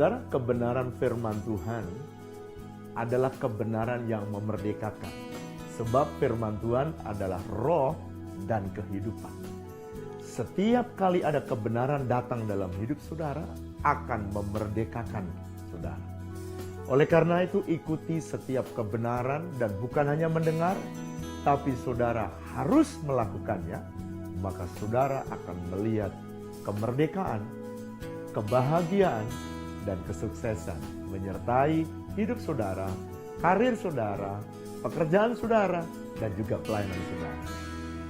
Saudara, kebenaran firman Tuhan adalah kebenaran yang memerdekakan. Sebab firman Tuhan adalah roh dan kehidupan. Setiap kali ada kebenaran datang dalam hidup saudara, akan memerdekakan saudara. Oleh karena itu, ikuti setiap kebenaran dan bukan hanya mendengar, tapi saudara harus melakukannya, maka saudara akan melihat kemerdekaan, kebahagiaan, dan kesuksesan menyertai hidup saudara, karir saudara, pekerjaan saudara, dan juga pelayanan saudara.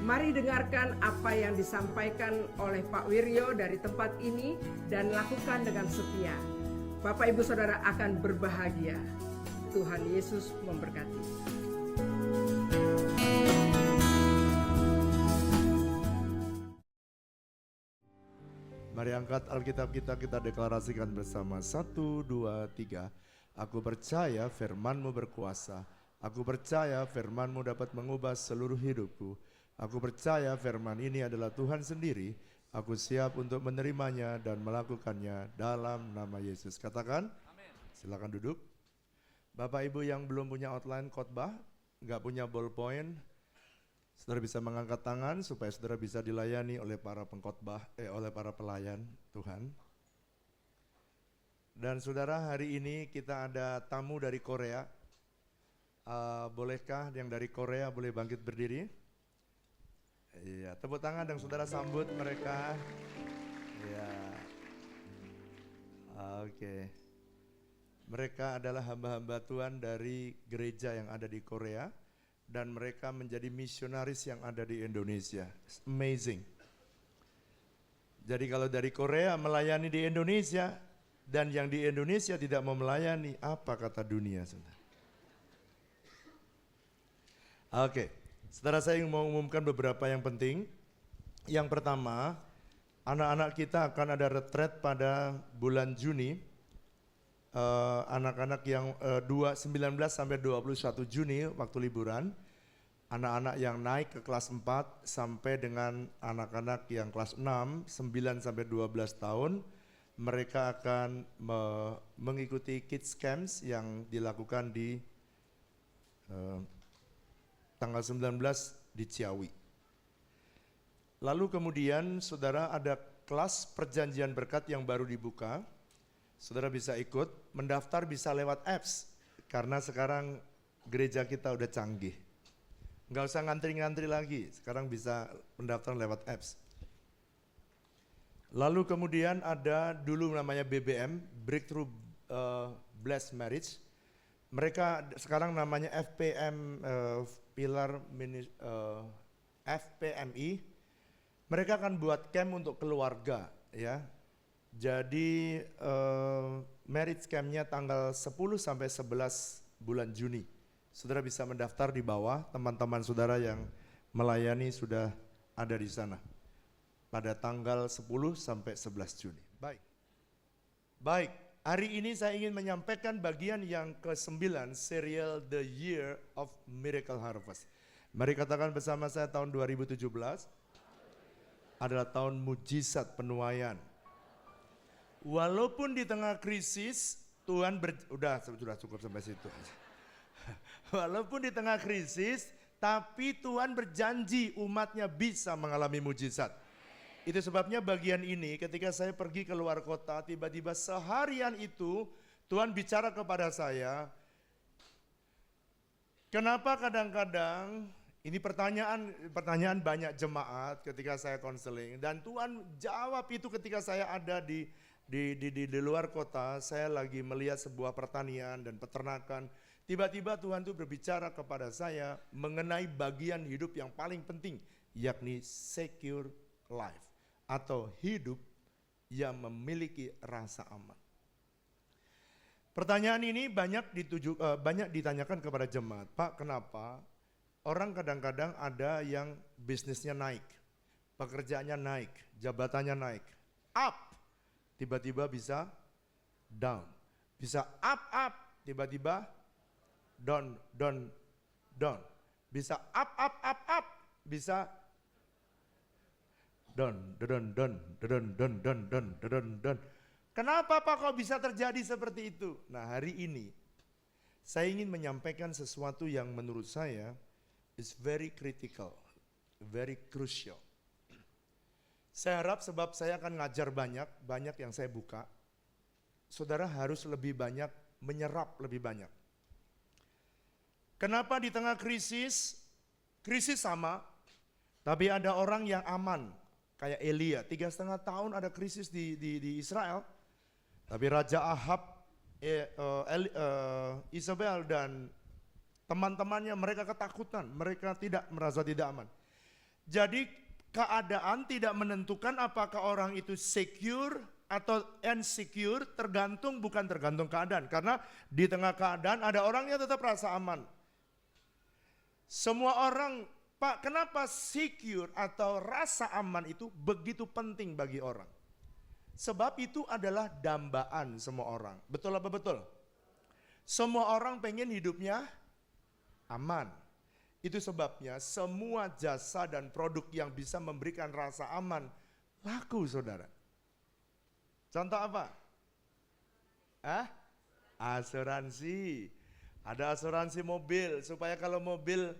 Mari dengarkan apa yang disampaikan oleh Pak Wiryo dari tempat ini dan lakukan dengan setia. Bapak Ibu Saudara akan berbahagia. Tuhan Yesus memberkati. Mari angkat Alkitab kita deklarasikan bersama. 1, 2, 3. Aku percaya firman-Mu berkuasa. Aku percaya firman-Mu dapat mengubah seluruh hidupku. Aku percaya firman ini adalah Tuhan sendiri. Aku siap untuk menerimanya dan melakukannya dalam nama Yesus. Katakan, amin. Silakan duduk. Bapak Ibu yang belum punya outline khotbah, nggak punya ballpoint, saudara bisa mengangkat tangan supaya saudara bisa dilayani oleh para pengkhotbah, oleh para pelayan Tuhan. Dan saudara, hari ini kita ada tamu dari Korea. Bolehkah yang dari Korea boleh bangkit berdiri? Iya, tepuk tangan dan saudara sambut mereka. Iya. Oke. Mereka adalah hamba-hamba Tuhan dari gereja yang ada di Korea. Dan mereka menjadi misionaris yang ada di Indonesia. It's amazing. Jadi kalau dari Korea melayani di Indonesia, dan yang di Indonesia tidak mau melayani, apa kata dunia? Saudara? Oke. Saudara, saya mau umumkan beberapa yang penting. Yang pertama, anak-anak kita akan ada retret pada bulan Juni. Anak-anak yang 19 sampai 21 Juni waktu liburan. Anak-anak yang naik ke kelas 4 sampai dengan anak-anak yang kelas 6, 9 sampai 12 tahun. Mereka akan mengikuti kids camps yang dilakukan di tanggal 19 di Ciawi. Lalu kemudian saudara ada kelas perjanjian berkat yang baru dibuka. Saudara bisa ikut, mendaftar bisa lewat apps. Karena sekarang gereja kita udah canggih. Nggak usah ngantri-ngantri lagi, sekarang bisa mendaftar lewat apps. Lalu kemudian ada dulu namanya BBM, Breakthrough Blessed Marriage. Mereka sekarang namanya FPM, FPMI. Mereka akan buat camp untuk keluarga, ya. Jadi marriage campnya tanggal 10 sampai 11 bulan Juni. Saudara bisa mendaftar di bawah, teman-teman saudara yang melayani sudah ada di sana. Pada tanggal 10 sampai 11 Juni. Baik, hari ini saya ingin menyampaikan bagian yang ke-9, serial The Year of Miracle Harvest. Mari katakan bersama saya, tahun 2017 adalah tahun mujizat penuaian. Walaupun di tengah krisis, Tuhan sudah cukup sampai situ. Walaupun di tengah krisis, tapi Tuhan berjanji umatnya bisa mengalami mujizat. Itu sebabnya bagian ini ketika saya pergi ke luar kota, tiba-tiba seharian itu Tuhan bicara kepada saya. Kenapa kadang-kadang, ini pertanyaan banyak jemaat ketika saya konseling. Dan Tuhan jawab itu ketika saya ada di luar kota, saya lagi melihat sebuah pertanian dan peternakan. Tiba-tiba Tuhan itu berbicara kepada saya mengenai bagian hidup yang paling penting, yakni secure life atau hidup yang memiliki rasa aman. Pertanyaan ini banyak ditanyakan kepada jemaat. Pak, kenapa orang kadang-kadang ada yang bisnisnya naik, pekerjaannya naik, jabatannya naik, up, tiba-tiba bisa down, bisa up, tiba-tiba down, bisa up, bisa down. Kenapa Pak kok bisa terjadi seperti itu? Nah, hari ini saya ingin menyampaikan sesuatu yang menurut saya is very critical, very crucial. Saya harap sebab saya akan ngajar banyak yang saya buka, saudara harus lebih banyak menyerap lebih banyak. Kenapa di tengah krisis sama, tapi ada orang yang aman, kayak Elia, 3,5 tahun ada krisis di Israel, tapi Raja Ahab, Isabel dan teman-temannya mereka ketakutan, mereka merasa tidak aman. Jadi keadaan tidak menentukan apakah orang itu secure atau insecure, bukan tergantung keadaan. Karena di tengah keadaan ada orang yang tetap rasa aman. Semua orang, Pak, kenapa secure atau rasa aman itu begitu penting bagi orang? Sebab itu adalah dambaan semua orang. Betul apa betul? Semua orang pengen hidupnya aman. Itu sebabnya semua jasa dan produk yang bisa memberikan rasa aman laku, saudara. Contoh apa? Asuransi. Ada asuransi mobil supaya kalau mobil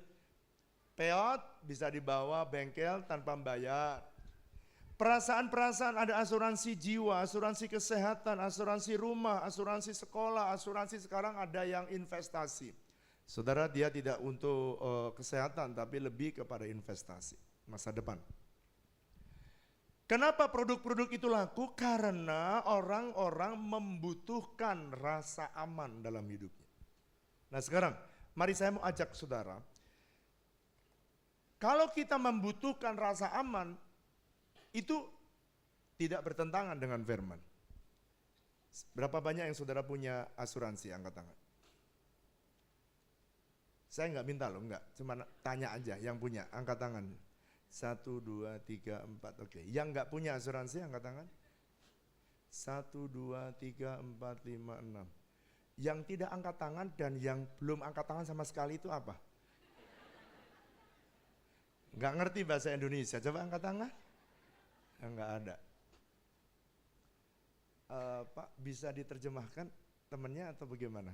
peot bisa dibawa bengkel tanpa bayar. Perasaan-perasaan, ada asuransi jiwa, asuransi kesehatan, asuransi rumah, asuransi sekolah, asuransi sekarang ada yang investasi. Saudara, dia tidak untuk kesehatan tapi lebih kepada investasi masa depan. Kenapa produk-produk itu laku? Karena orang-orang membutuhkan rasa aman dalam hidupnya. Nah sekarang, mari saya mau ajak saudara, kalau kita membutuhkan rasa aman, itu tidak bertentangan dengan firman. Berapa banyak yang saudara punya asuransi? Angkat tangan. Saya nggak minta loh, enggak. Cuma tanya aja yang punya, angkat tangan. 1, 2, 3, 4, oke. Yang nggak punya asuransi, angkat tangan. 1, 2, 3, 4, 5, 6. Yang tidak angkat tangan dan yang belum angkat tangan sama sekali itu apa? Nggak ngerti bahasa Indonesia, coba angkat tangan. Nggak ada. Pak, bisa diterjemahkan temannya atau bagaimana?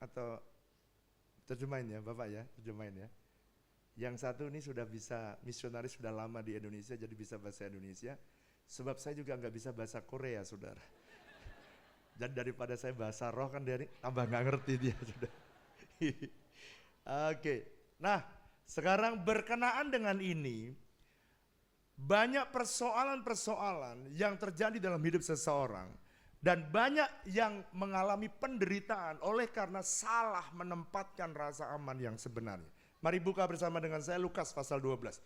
Atau terjemahin ya Bapak ya, terjemahin ya. Yang satu ini sudah bisa, misionaris sudah lama di Indonesia jadi bisa bahasa Indonesia. Sebab saya juga nggak bisa bahasa Korea, saudara. Dan daripada saya bahasa roh kan dari tambah nggak ngerti dia, sudah. Oke, nah sekarang berkenaan dengan ini, banyak persoalan-persoalan yang terjadi dalam hidup seseorang. Dan banyak yang mengalami penderitaan oleh karena salah menempatkan rasa aman yang sebenarnya. Mari buka bersama dengan saya Lukas pasal 12.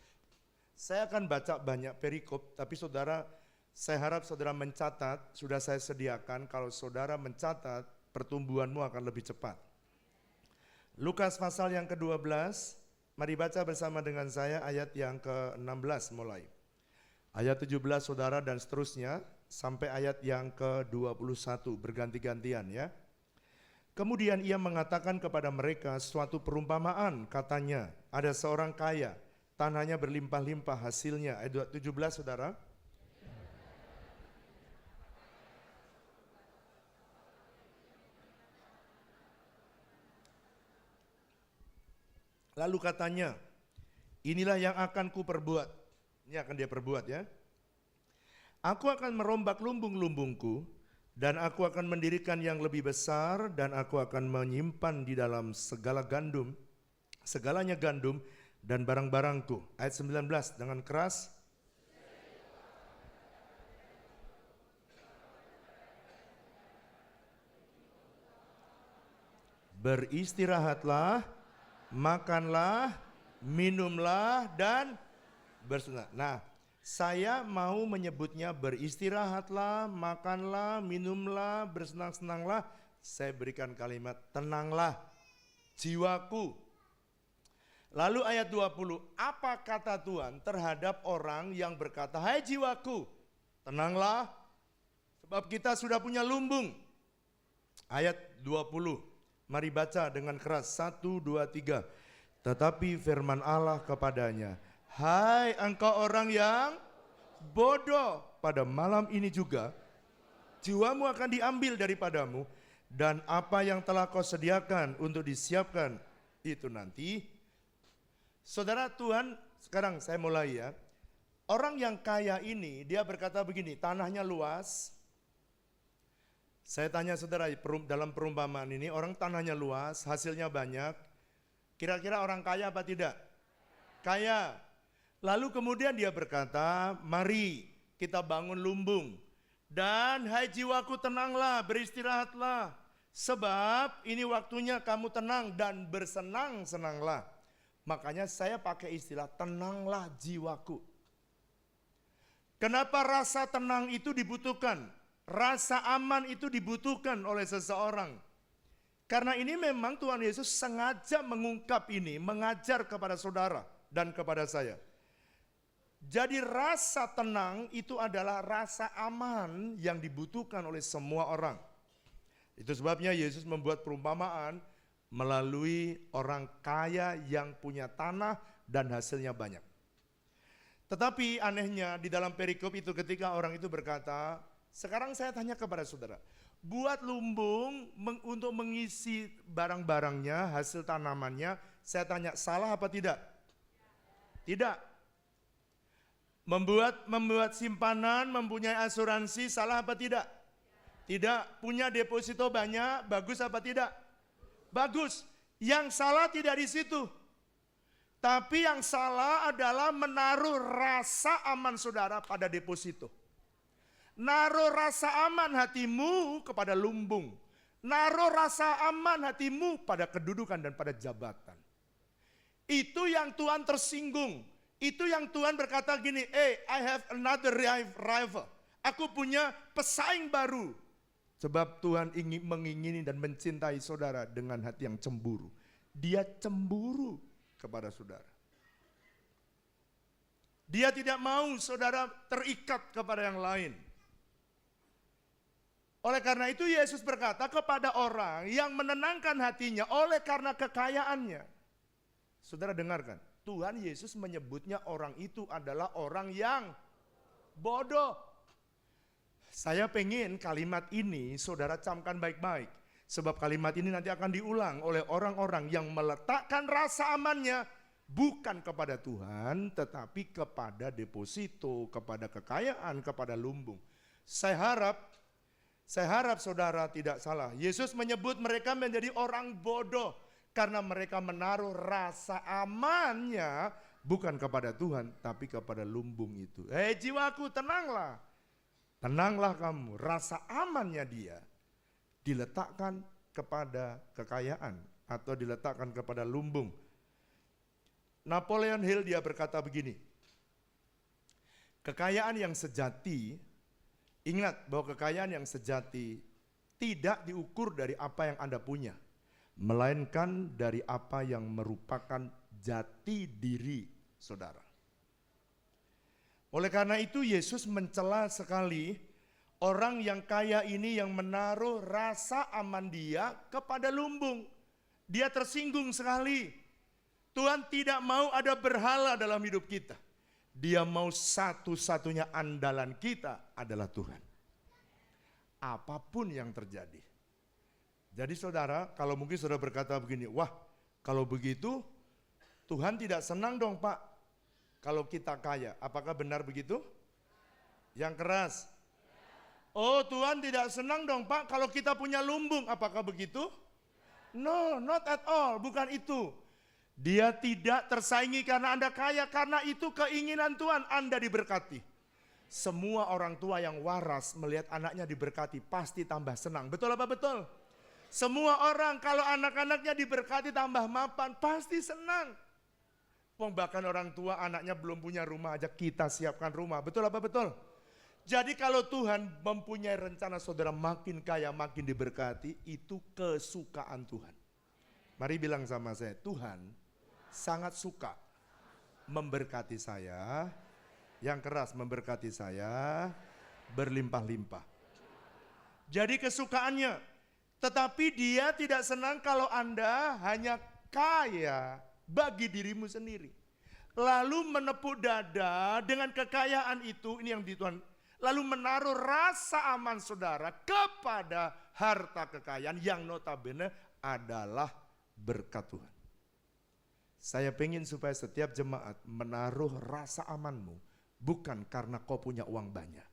Saya akan baca banyak perikop, tapi saudara, saya harap saudara mencatat, sudah saya sediakan, kalau saudara mencatat, pertumbuhanmu akan lebih cepat. Lukas pasal yang ke-12, mari baca bersama dengan saya ayat yang ke-16 mulai. Ayat 17 saudara dan seterusnya, sampai ayat yang ke-21 berganti-gantian ya. Kemudian ia mengatakan kepada mereka suatu perumpamaan, katanya ada seorang kaya, tanahnya berlimpah-limpah hasilnya. Ayat 17 saudara. Lalu katanya, inilah yang akan ku perbuat. Ini akan dia perbuat ya. Aku akan merombak lumbung-lumbungku dan aku akan mendirikan yang lebih besar dan aku akan menyimpan di dalam segalanya gandum dan barang-barangku. Ayat 19 dengan keras. Beristirahatlah, makanlah, minumlah dan bersenang. Nah, saya mau menyebutnya beristirahatlah, makanlah, minumlah, bersenang-senanglah. Saya berikan kalimat tenanglah jiwaku. Lalu ayat 20, apa kata Tuhan terhadap orang yang berkata, hai jiwaku, tenanglah, sebab kita sudah punya lumbung. Ayat 20, mari baca dengan keras, 1, 2, 3. Tetapi firman Allah kepadanya, hai engkau orang yang bodoh, pada malam ini juga jiwamu akan diambil daripadamu, dan apa yang telah kau sediakan untuk disiapkan itu nanti. Saudara, Tuhan, sekarang saya mulai ya. Orang yang kaya ini, dia berkata begini, tanahnya luas. Saya tanya saudara, dalam perumpamaan ini, orang tanahnya luas, hasilnya banyak. Kira-kira orang kaya apa tidak? Kaya. Lalu kemudian dia berkata, mari kita bangun lumbung. Dan hai jiwaku, tenanglah, beristirahatlah. Sebab ini waktunya kamu tenang dan bersenang-senanglah. Makanya saya pakai istilah tenanglah jiwaku. Kenapa rasa tenang itu dibutuhkan? Rasa aman itu dibutuhkan oleh seseorang. Karena ini memang Tuhan Yesus sengaja mengungkap ini, mengajar kepada saudara dan kepada saya. Jadi rasa tenang itu adalah rasa aman yang dibutuhkan oleh semua orang. Itu sebabnya Yesus membuat perumpamaan melalui orang kaya yang punya tanah dan hasilnya banyak. Tetapi anehnya di dalam perikop itu ketika orang itu berkata, sekarang saya tanya kepada saudara, buat lumbung untuk mengisi barang-barangnya, hasil tanamannya, saya tanya salah apa tidak? Tidak. Membuat simpanan, mempunyai asuransi, salah apa tidak? Tidak. Punya deposito banyak, bagus apa tidak? Bagus. Yang salah tidak di situ. Tapi yang salah adalah menaruh rasa aman saudara pada deposito. Naruh rasa aman hatimu kepada lumbung. Naruh rasa aman hatimu pada kedudukan dan pada jabatan. Itu yang Tuhan tersinggung. Itu yang Tuhan berkata gini, I have another rival. Aku punya pesaing baru. Sebab Tuhan ingin mengingini dan mencintai saudara dengan hati yang cemburu. Dia cemburu kepada saudara. Dia tidak mau saudara terikat kepada yang lain. Oleh karena itu Yesus berkata kepada orang yang menenangkan hatinya oleh karena kekayaannya. Saudara dengarkan. Tuhan Yesus menyebutnya orang itu adalah orang yang bodoh. Saya pengen kalimat ini saudara camkan baik-baik. Sebab kalimat ini nanti akan diulang oleh orang-orang yang meletakkan rasa amannya bukan kepada Tuhan, tetapi kepada deposito, kepada kekayaan, kepada lumbung. Saya harap saudara tidak salah. Yesus menyebut mereka menjadi orang bodoh. Karena mereka menaruh rasa amannya bukan kepada Tuhan, tapi kepada lumbung itu. Jiwaku, tenanglah. Tenanglah kamu. Rasa amannya dia diletakkan kepada kekayaan atau diletakkan kepada lumbung. Napoleon Hill dia berkata begini. Kekayaan yang sejati, ingat bahwa kekayaan yang sejati tidak diukur dari apa yang Anda punya, melainkan dari apa yang merupakan jati diri saudara. Oleh karena itu Yesus mencela sekali orang yang kaya ini yang menaruh rasa aman dia kepada lumbung. Dia tersinggung sekali. Tuhan tidak mau ada berhala dalam hidup kita. Dia mau satu-satunya andalan kita adalah Tuhan. Apapun yang terjadi. Jadi saudara, kalau mungkin saudara berkata begini, wah kalau begitu Tuhan tidak senang dong Pak kalau kita kaya. Apakah benar begitu? Yang keras. Oh Tuhan tidak senang dong Pak kalau kita punya lumbung. Apakah begitu? No, not at all, bukan itu. Dia tidak tersaingi karena Anda kaya, karena itu keinginan Tuhan Anda diberkati. Semua orang tua yang waras melihat anaknya diberkati pasti tambah senang. Betul apa betul? Semua orang kalau anak-anaknya diberkati tambah mapan pasti senang. Bahkan orang tua anaknya belum punya rumah aja kita siapkan rumah. Betul apa betul? Jadi kalau Tuhan mempunyai rencana saudara makin kaya makin diberkati, itu kesukaan Tuhan. Mari bilang sama saya, Tuhan sangat suka memberkati saya. Yang keras, memberkati saya berlimpah-limpah. Jadi kesukaannya. Tetapi dia tidak senang kalau Anda hanya kaya bagi dirimu sendiri. Lalu menepuk dada dengan kekayaan itu, ini yang Tuhan lalu menaruh rasa aman saudara kepada harta kekayaan yang notabene adalah berkat Tuhan. Saya pengen supaya setiap jemaat menaruh rasa amanmu bukan karena kau punya uang banyak,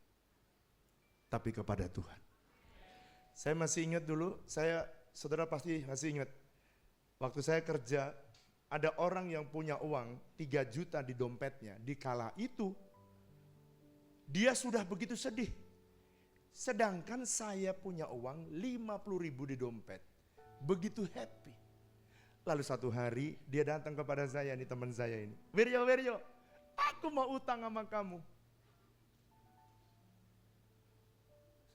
tapi kepada Tuhan. Saya masih ingat dulu, saudara pasti masih ingat, waktu saya kerja, ada orang yang punya uang 3 juta di dompetnya. Di kala itu, dia sudah begitu sedih. Sedangkan saya punya uang 50.000 di dompet. Begitu happy. Lalu satu hari dia datang kepada saya, ini teman saya ini. Wiryo, aku mau utang sama kamu.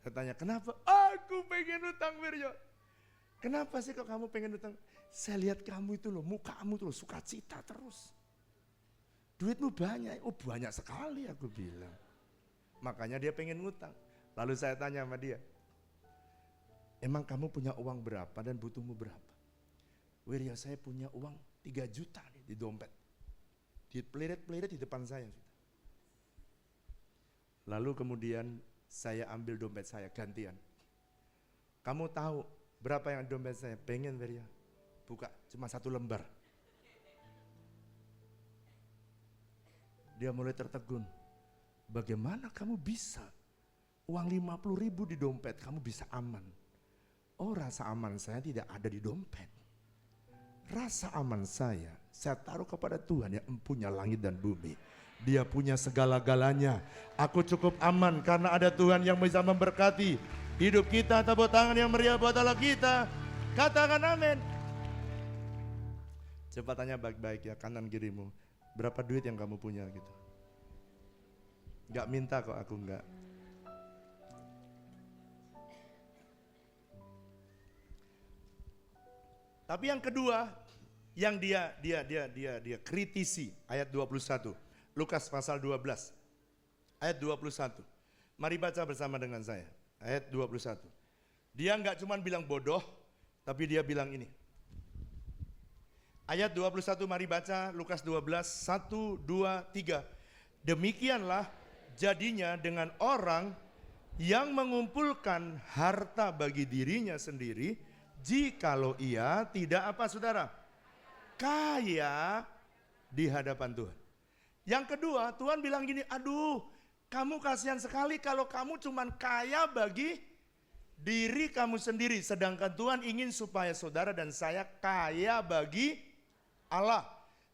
Saya tanya, kenapa? Aku pengen utang, Wiryo. Kenapa sih kok kamu pengen utang? Saya lihat kamu itu loh, mukamu tuh loh, sukacita terus. Duitmu banyak, oh banyak sekali aku bilang. Makanya dia pengen ngutang. Lalu saya tanya sama dia, emang kamu punya uang berapa dan butuhmu berapa? Wirya, saya punya uang 3 juta nih di dompet. Dipelirit-pelirit di depan saya. Lalu kemudian saya ambil dompet saya gantian. Kamu tahu berapa yang dompet saya? Pengen Wirya? Buka, cuma 1 lembar. Dia mulai tertegun. Bagaimana kamu bisa? Uang 50.000 di dompet, kamu bisa aman. Oh, rasa aman saya tidak ada di dompet. Rasa aman saya taruh kepada Tuhan yang punya langit dan bumi. Dia punya segala-galanya. Aku cukup aman karena ada Tuhan yang bisa memberkati hidup kita. Tepuk tangan yang meriah buat Allah kita. Katakan amin. Coba tanya baik-baik ya, kanan kirimu. Berapa duit yang kamu punya gitu. Gak minta kok, aku enggak. Tapi yang kedua, yang dia kritisi, ayat 21. Lukas pasal 12, ayat 21. Mari baca bersama dengan saya, ayat 21. Dia enggak cuma bilang bodoh, tapi dia bilang ini. Ayat 21 mari baca, Lukas 12, 1, 2, 3. Demikianlah jadinya dengan orang yang mengumpulkan harta bagi dirinya sendiri, jikalau ia tidak apa saudara? Kaya di hadapan Tuhan. Yang kedua, Tuhan bilang gini, aduh kamu kasihan sekali kalau kamu cuman kaya bagi diri kamu sendiri. Sedangkan Tuhan ingin supaya saudara dan saya kaya bagi Allah.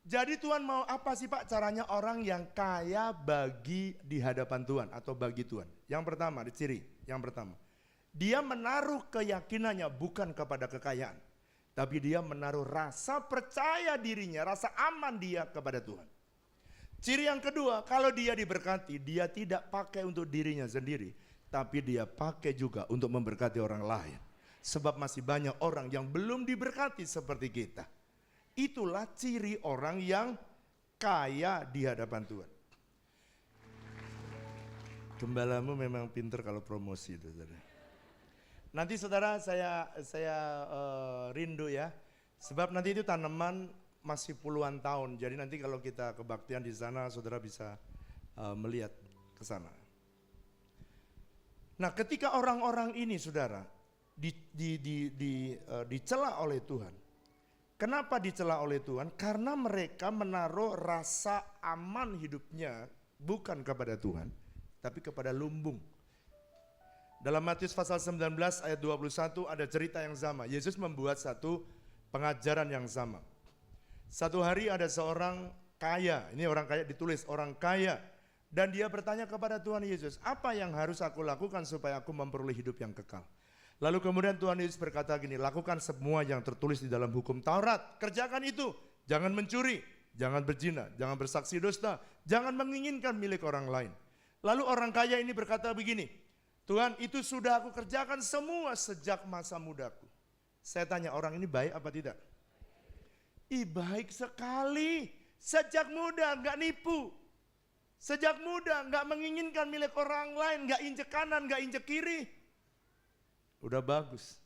Jadi Tuhan mau apa sih Pak caranya orang yang kaya bagi di hadapan Tuhan atau bagi Tuhan? Yang pertama, ciri yang pertama. Dia menaruh keyakinannya bukan kepada kekayaan. Tapi dia menaruh rasa percaya dirinya, rasa aman dia kepada Tuhan. Ciri yang kedua, kalau dia diberkati, dia tidak pakai untuk dirinya sendiri. Tapi dia pakai juga untuk memberkati orang lain. Sebab masih banyak orang yang belum diberkati seperti kita. Itulah ciri orang yang kaya di hadapan Tuhan. Gembalamu memang pinter kalau promosi itu. Nanti saudara saya rindu ya. Sebab nanti itu tanaman masih puluhan tahun. Jadi nanti kalau kita kebaktian di sana saudara bisa melihat ke sana. Nah, ketika orang-orang ini saudara dicela oleh Tuhan. Kenapa dicela oleh Tuhan? Karena mereka menaruh rasa aman hidupnya bukan kepada Tuhan, tapi kepada lumbung. Dalam Matius pasal 19 ayat 21 ada cerita yang sama. Yesus membuat satu pengajaran yang sama. Satu hari ada seorang kaya, ini orang kaya ditulis orang kaya. Dan dia bertanya kepada Tuhan Yesus, apa yang harus aku lakukan supaya aku memperoleh hidup yang kekal? Lalu kemudian Tuhan Yesus berkata gini, lakukan semua yang tertulis di dalam hukum Taurat. Kerjakan itu, jangan mencuri, jangan berzina, jangan bersaksi dusta, jangan menginginkan milik orang lain. Lalu orang kaya ini berkata begini, Tuhan itu sudah aku kerjakan semua sejak masa mudaku. Saya tanya orang ini baik apa tidak? Baik sekali. Sejak muda gak nipu. Sejak muda gak menginginkan milik orang lain. Gak injek kanan, gak injek kiri. Udah bagus.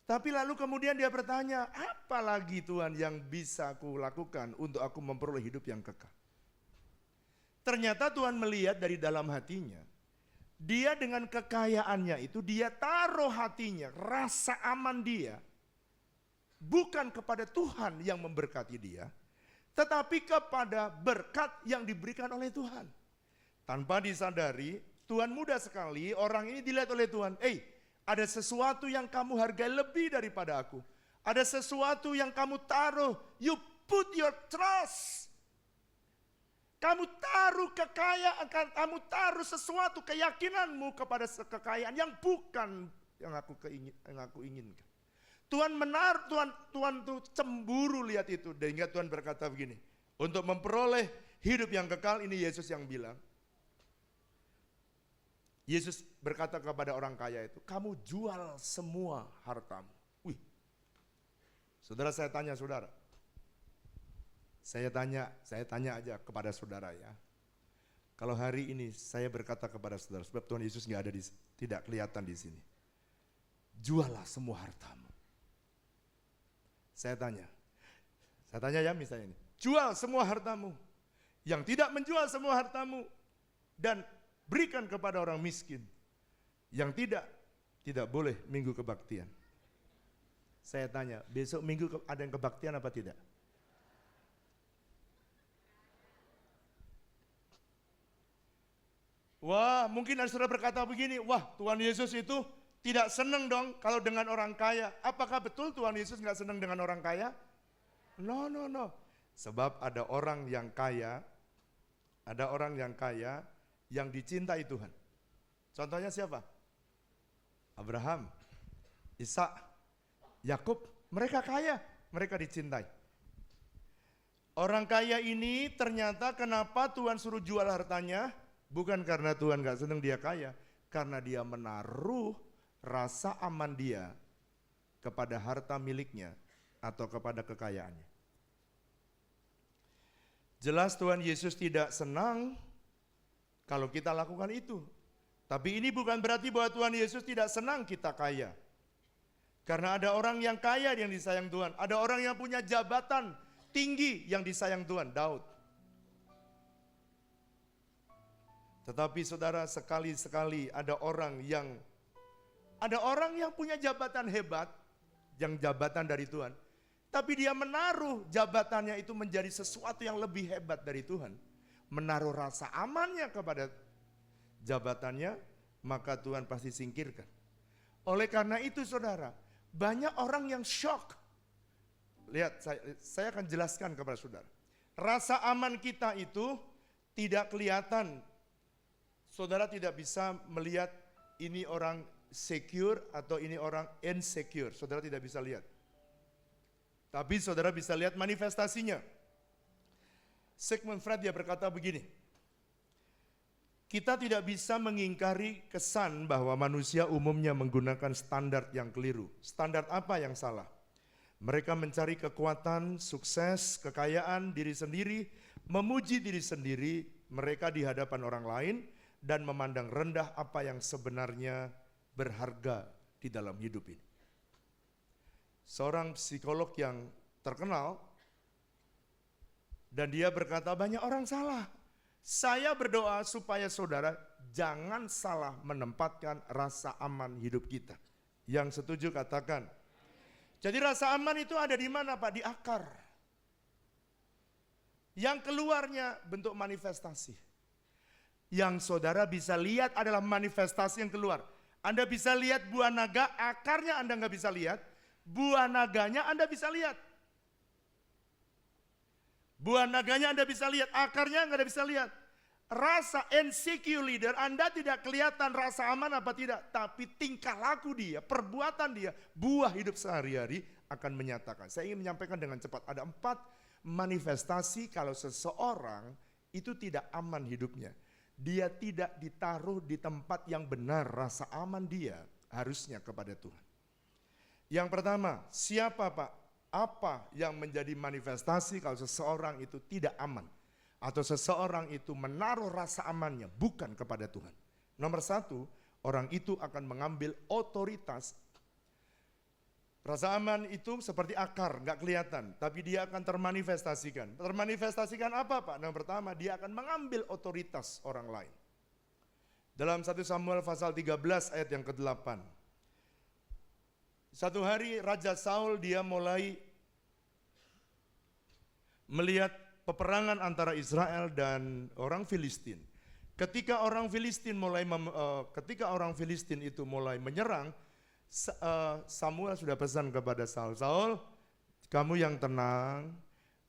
Tapi lalu kemudian dia bertanya, apa lagi Tuhan yang bisa aku lakukan untuk aku memperoleh hidup yang kekal? Ternyata Tuhan melihat dari dalam hatinya. Dia dengan kekayaannya itu dia taruh hatinya, rasa aman dia bukan kepada Tuhan yang memberkati dia, tetapi kepada berkat yang diberikan oleh Tuhan. Tanpa disadari, Tuhan mudah sekali orang ini dilihat oleh Tuhan. Ada sesuatu yang kamu hargai lebih daripada aku. Ada sesuatu yang kamu taruh. You put your trust. Kamu taruh kekayaan, kamu taruh sesuatu keyakinanmu kepada kekayaan yang bukan yang aku inginkan. Tuhan Tuhan tuh cemburu lihat itu. Dan Tuhan berkata begini, untuk memperoleh hidup yang kekal, ini Yesus yang bilang. Yesus berkata kepada orang kaya itu, kamu jual semua hartamu. Wih, saudara, saya tanya saudara. Saya tanya aja kepada saudara ya. Kalau hari ini saya berkata kepada saudara, sebab Tuhan Yesus tidak kelihatan di sini. Jualah semua hartamu. Saya tanya ya misalnya ini. Jual semua hartamu. Yang tidak menjual semua hartamu dan berikan kepada orang miskin. Yang tidak boleh minggu kebaktian. Saya tanya, besok minggu ada yang kebaktian apa tidak? Wah, mungkin ada saudara berkata begini, wah Tuhan Yesus itu tidak senang dong kalau dengan orang kaya. Apakah betul Tuhan Yesus nggak senang dengan orang kaya? No. Sebab ada orang yang kaya yang dicintai Tuhan. Contohnya siapa? Abraham, Ishak, Yakub, mereka kaya, mereka dicintai. Orang kaya ini ternyata kenapa Tuhan suruh jual hartanya? Bukan karena Tuhan gak senang dia kaya, karena dia menaruh rasa aman dia kepada harta miliknya atau kepada kekayaannya. Jelas Tuhan Yesus tidak senang kalau kita lakukan itu. Tapi ini bukan berarti bahwa Tuhan Yesus tidak senang kita kaya. Karena ada orang yang kaya yang disayang Tuhan. Ada orang yang punya jabatan tinggi yang disayang Tuhan, Daud. Tetapi saudara, sekali-sekali ada orang yang punya jabatan hebat, yang jabatan dari Tuhan. Tapi dia menaruh jabatannya itu menjadi sesuatu yang lebih hebat dari Tuhan. Menaruh rasa amannya kepada jabatannya, maka Tuhan pasti singkirkan. Oleh karena itu saudara, banyak orang yang shock. Lihat, saya akan jelaskan kepada saudara. Rasa aman kita itu tidak kelihatan. Saudara tidak bisa melihat ini orang secure atau ini orang insecure. Saudara tidak bisa lihat. Tapi saudara bisa lihat manifestasinya. Sigmund Freud dia berkata begini. Kita tidak bisa mengingkari kesan bahwa manusia umumnya menggunakan standar yang keliru. Standar apa yang salah? Mereka mencari kekuatan, sukses, kekayaan diri sendiri, memuji diri sendiri, mereka di hadapan orang lain, dan memandang rendah apa yang sebenarnya berharga di dalam hidup ini. Seorang psikolog yang terkenal, dan dia berkata banyak orang salah. Saya berdoa supaya saudara jangan salah menempatkan rasa aman hidup kita. Yang setuju katakan. Jadi rasa aman itu ada di mana Pak? Di akar. Yang keluarnya bentuk manifestasi. Yang saudara bisa lihat adalah manifestasi yang keluar. Anda bisa lihat buah naga, akarnya Anda nggak bisa lihat. Buah naganya Anda bisa lihat. Buah naganya Anda bisa lihat, akarnya nggak bisa lihat. Rasa insecure leader, Anda tidak kelihatan rasa aman apa tidak. Tapi tingkah laku dia, perbuatan dia, buah hidup sehari-hari akan menyatakan. Saya ingin menyampaikan dengan cepat. Ada 4 manifestasi kalau seseorang itu tidak aman hidupnya. Dia tidak ditaruh di tempat yang benar, rasa aman dia harusnya kepada Tuhan. Yang pertama, siapa Pak? Apa yang menjadi manifestasi kalau seseorang itu tidak aman? Atau seseorang itu menaruh rasa amannya bukan kepada Tuhan. Nomor 1, orang itu akan mengambil otoritas. Rasa aman itu seperti akar, gak kelihatan, tapi dia akan termanifestasikan. Termanifestasikan apa Pak? Yang pertama, dia akan mengambil otoritas orang lain. Dalam 1 Samuel pasal 13 ayat yang ke-8. Satu hari Raja Saul dia mulai melihat peperangan antara Israel dan orang Filistin. Ketika orang Filistin itu mulai menyerang, Samuel sudah pesan kepada Saul, Saul, kamu yang tenang,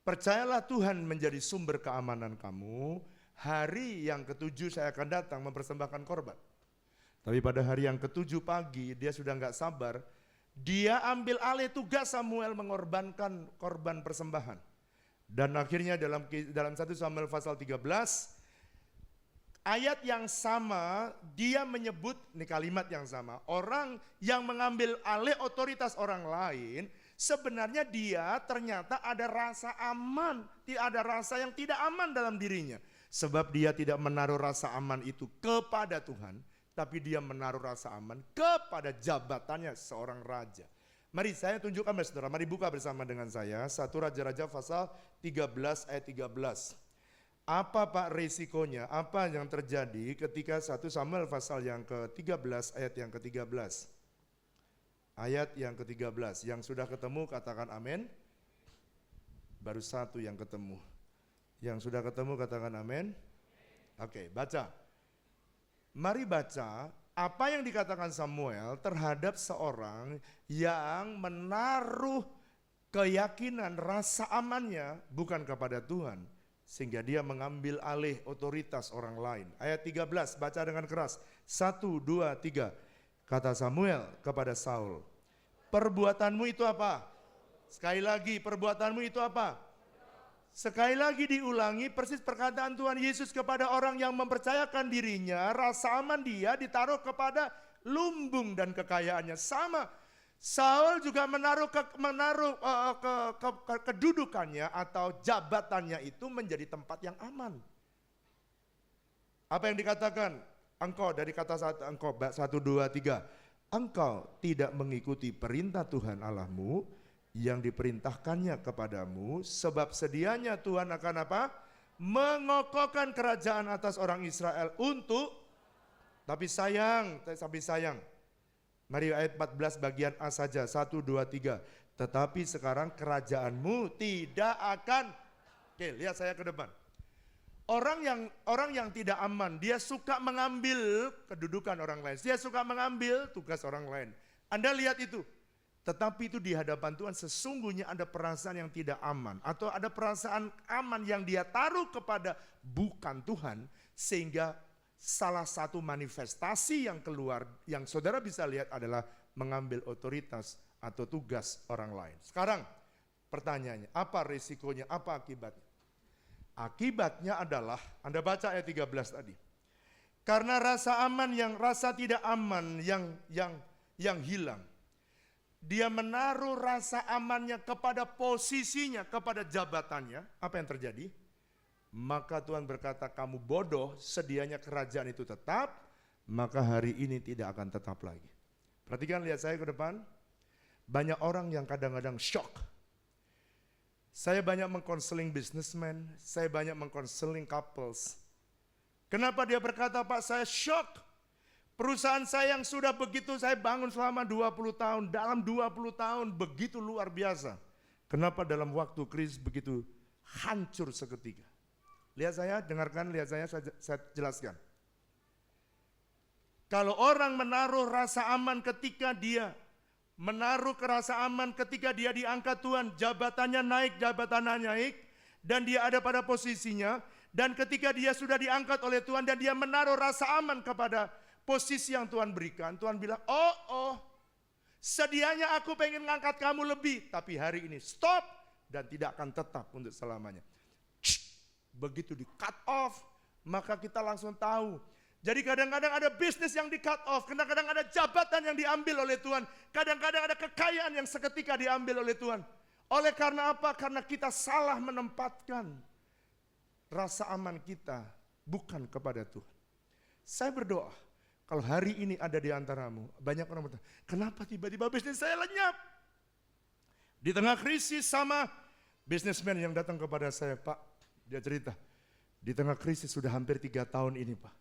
percayalah Tuhan menjadi sumber keamanan kamu. Hari yang ke-7 saya akan datang mempersembahkan korban. Tapi pada hari yang ke-7 pagi dia sudah nggak sabar, dia ambil alih tugas Samuel mengorbankan korban persembahan. Dan akhirnya dalam 1 Samuel pasal 13 ayat yang sama dia menyebut, ini kalimat yang sama, orang yang mengambil alih otoritas orang lain sebenarnya dia ternyata ada rasa aman, ada rasa yang tidak aman dalam dirinya. Sebab dia tidak menaruh rasa aman itu kepada Tuhan, tapi dia menaruh rasa aman kepada jabatannya seorang raja. Mari saya tunjukkan saudara, mari buka bersama dengan saya 1 Raja-Raja pasal 13 ayat 13. Apa Pak resikonya, apa yang terjadi ketika 1 Samuel pasal yang ke-13 ayat yang ke-13. Ayat yang ke-13, yang sudah ketemu katakan amin. Baru satu yang ketemu. Yang sudah ketemu katakan amin. Oke, baca. Mari baca apa yang dikatakan Samuel terhadap seorang yang menaruh keyakinan rasa amannya bukan kepada Tuhan, sehingga dia mengambil alih otoritas orang lain. Ayat 13, baca dengan keras. 1, 2, 3. Kata Samuel kepada Saul, perbuatanmu itu apa? Sekali lagi, perbuatanmu itu apa? Sekali lagi diulangi persis perkataan Tuhan Yesus kepada orang yang mempercayakan dirinya, rasa aman dia ditaruh kepada lumbung dan kekayaannya. Sama, Saul juga menaruh kedudukannya atau jabatannya itu menjadi tempat yang aman. Apa yang dikatakan? Engkau, dari kata engkau 1, 2, 3. Engkau tidak mengikuti perintah Tuhan Allahmu yang diperintahkannya kepadamu, sebab sedianya Tuhan akan apa? Mengokohkan kerajaan atas orang Israel untuk, tapi sayang. Mari ayat 14 bagian A saja, 1, 2, 3. Tetapi sekarang kerajaanmu tidak akan. Oke, lihat saya ke depan. Orang yang tidak aman, dia suka mengambil kedudukan orang lain. Dia suka mengambil tugas orang lain. Anda lihat itu. Tetapi itu di hadapan Tuhan sesungguhnya ada perasaan yang tidak aman. Atau ada perasaan aman yang dia taruh kepada bukan Tuhan. Sehingga salah satu manifestasi yang keluar yang saudara bisa lihat adalah mengambil otoritas atau tugas orang lain. Sekarang pertanyaannya, apa risikonya, apa akibatnya? Akibatnya adalah, Anda baca ayat 13 tadi. Karena rasa aman rasa tidak aman yang hilang. Dia menaruh rasa amannya kepada posisinya, kepada jabatannya. Apa yang terjadi? Maka Tuhan berkata, kamu bodoh, sedianya kerajaan itu tetap, maka hari ini tidak akan tetap lagi. Perhatikan, lihat saya ke depan. Banyak orang yang kadang-kadang shock. Saya banyak mengkonseling businessman, saya banyak mengkonseling couples. Kenapa dia berkata, Pak, saya shock. Perusahaan saya yang sudah begitu saya bangun selama 20 tahun, dalam 20 tahun begitu luar biasa. Kenapa dalam waktu krisis begitu hancur seketika? Lihat saya, dengarkan, lihat saya jelaskan. Kalau orang menaruh rasa aman ketika dia diangkat Tuhan, jabatannya naik, dan dia ada pada posisinya, dan ketika dia sudah diangkat oleh Tuhan dan dia menaruh rasa aman kepada posisi yang Tuhan berikan, Tuhan bilang, sedianya aku pengen ngangkat kamu lebih, tapi hari ini stop dan tidak akan tetap untuk selamanya. Begitu di cut off, maka kita langsung tahu. Jadi kadang-kadang ada bisnis yang di cut off, kadang-kadang ada jabatan yang diambil oleh Tuhan, kadang-kadang ada kekayaan yang seketika diambil oleh Tuhan. Oleh karena apa? Karena kita salah menempatkan rasa aman kita bukan kepada Tuhan. Saya berdoa, kalau hari ini ada di antaramu, banyak orang bertanya, kenapa tiba-tiba bisnis saya lenyap? Di tengah krisis sama bisnismen yang datang kepada saya, Pak, dia cerita, di tengah krisis sudah hampir 3 tahun ini, Pak.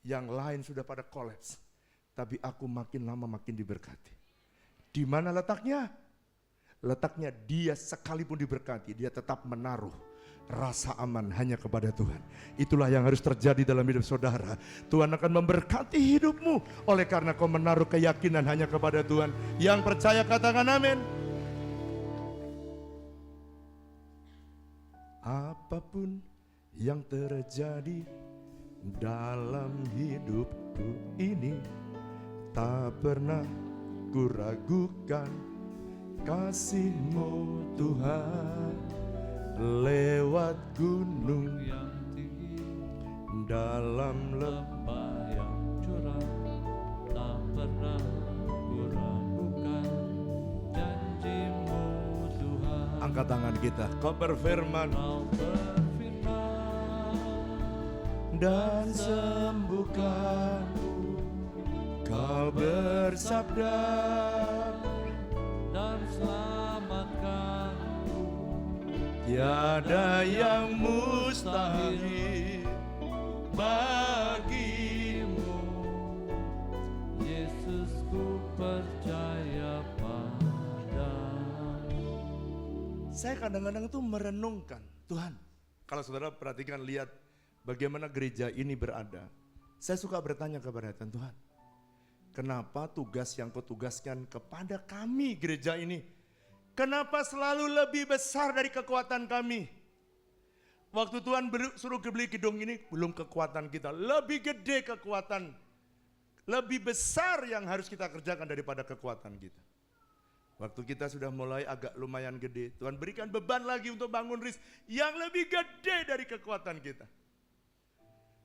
yang lain sudah pada kolaps, tapi aku makin lama makin diberkati. Di mana letaknya? Letaknya dia sekalipun diberkati, dia tetap menaruh rasa aman hanya kepada Tuhan. Itulah yang harus terjadi dalam hidup saudara. Tuhan akan memberkati hidupmu oleh karena kau menaruh keyakinan hanya kepada Tuhan. Yang percaya katakan amin. Apapun yang terjadi dalam hidupku ini, tak pernah kuragukan kasih-Mu Tuhan. Lewat gunung yang tinggi, dalam lembah yang curam, tak pernah kuragukan janji-Mu Tuhan. angkat tangan kita. Kau berfirman Kau berfirman dan sembuhkanku. Kau bersabda dan selamatkanku. tiada yang mustahil bagimu. Yesusku percaya padamu. Saya kadang-kadang itu merenungkan, Tuhan, kalau saudara perhatikan, lihat bagaimana gereja ini berada. Saya suka bertanya kepada Tuhan, kenapa tugas yang kau tugaskan kepada kami gereja ini, kenapa selalu lebih besar dari kekuatan kami? Waktu Tuhan suruh beli gedung ini, belum kekuatan kita, lebih gede kekuatan, lebih besar yang harus kita kerjakan daripada kekuatan kita. Waktu kita sudah mulai agak lumayan gede, Tuhan berikan beban lagi untuk bangun RIS yang lebih gede dari kekuatan kita.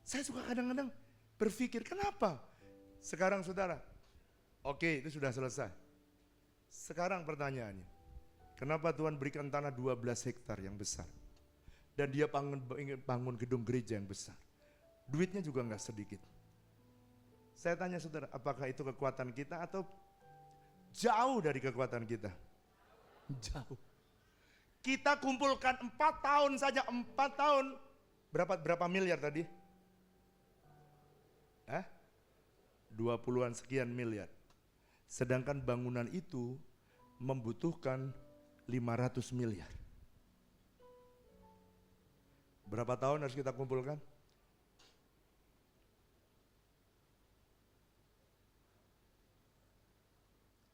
Saya suka kadang-kadang berpikir, kenapa? Sekarang saudara, oke, itu sudah selesai. Sekarang pertanyaannya, kenapa Tuhan berikan tanah 12 hektar yang besar? Dan dia bangun gedung gereja yang besar. Duitnya juga enggak sedikit. Saya tanya saudara, apakah itu kekuatan kita atau jauh dari kekuatan kita? Jauh. Kita kumpulkan 4 tahun saja, 4 tahun. Berapa miliar tadi? 20-an sekian miliar. Sedangkan bangunan itu membutuhkan 500 miliar. Berapa tahun harus kita kumpulkan?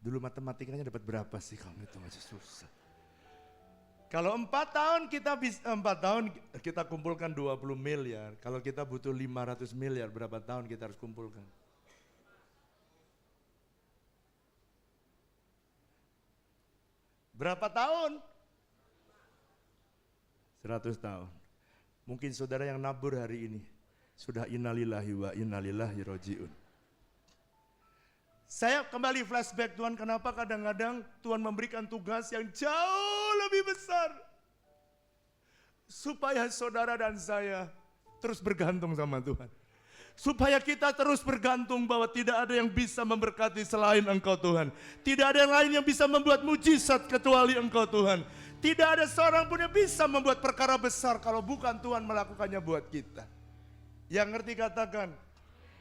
Dulu matematikanya dapat berapa sih kalau itu aja susah. Kalau 4 tahun kita kumpulkan 20 miliar. Kalau kita butuh 500 miliar, berapa tahun kita harus kumpulkan? Berapa tahun? 100 tahun. Mungkin saudara yang nabur hari ini sudah innalillahi wa innalillahi roji'un. Saya kembali flashback, Tuhan, kenapa kadang-kadang Tuhan memberikan tugas yang jauh lebih besar supaya saudara dan saya terus bergantung sama Tuhan. Supaya kita terus bergantung bahwa tidak ada yang bisa memberkati selain Engkau, Tuhan. Tidak ada yang lain yang bisa membuat mujizat kecuali Engkau, Tuhan. Tidak ada seorang pun yang bisa membuat perkara besar kalau bukan Tuhan melakukannya buat kita. Yang ngerti katakan,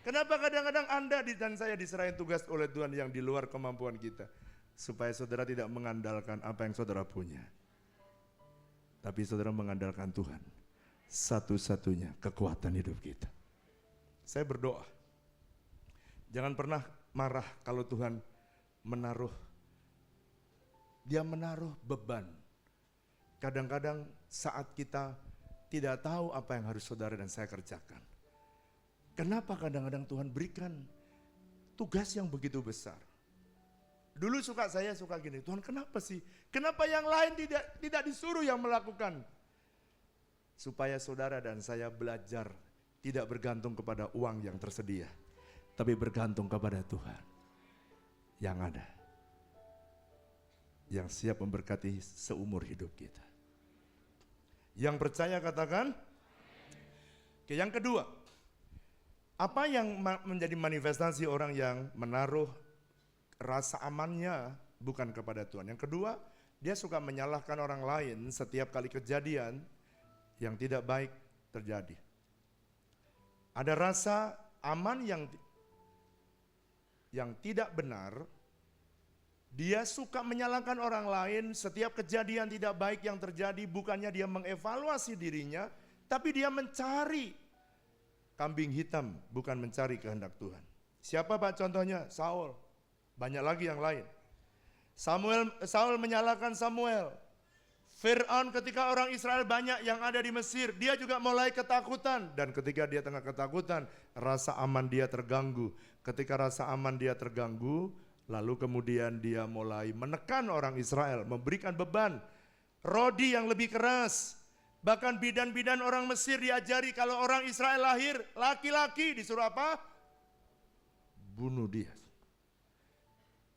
kenapa kadang-kadang Anda dan saya diserahin tugas oleh Tuhan yang di luar kemampuan kita? Supaya saudara tidak mengandalkan apa yang saudara punya. Tapi saudara mengandalkan Tuhan. Satu-satunya kekuatan hidup kita. Saya berdoa, jangan pernah marah kalau Tuhan Dia menaruh beban. Kadang-kadang saat kita tidak tahu apa yang harus saudara dan saya kerjakan. Kenapa kadang-kadang Tuhan berikan tugas yang begitu besar? Dulu saya suka gini, Tuhan kenapa sih? Kenapa yang lain tidak disuruh yang melakukan? Supaya saudara dan saya belajar tidak bergantung kepada uang yang tersedia, tapi bergantung kepada Tuhan yang ada, yang siap memberkati seumur hidup kita. Yang percaya katakan. Oke, yang kedua, apa yang menjadi manifestasi orang yang menaruh rasa amannya bukan kepada Tuhan? Yang kedua, dia suka menyalahkan orang lain setiap kali kejadian yang tidak baik terjadi. Ada rasa Aman yang tidak benar, dia suka menyalahkan orang lain. Setiap kejadian tidak baik yang terjadi, bukannya dia mengevaluasi dirinya, tapi dia mencari kambing hitam, bukan mencari kehendak Tuhan. Siapa Pak contohnya? Saul. Banyak lagi yang lain. Saul menyalahkan Samuel. Fir'aun ketika orang Israel banyak yang ada di Mesir, dia juga mulai ketakutan. Dan ketika dia tengah ketakutan, rasa aman dia terganggu. Ketika rasa aman dia terganggu, lalu kemudian dia mulai menekan orang Israel, memberikan beban rodi yang lebih keras. Bahkan bidan-bidan orang Mesir diajari kalau orang Israel lahir laki-laki, disuruh apa? Bunuh dia.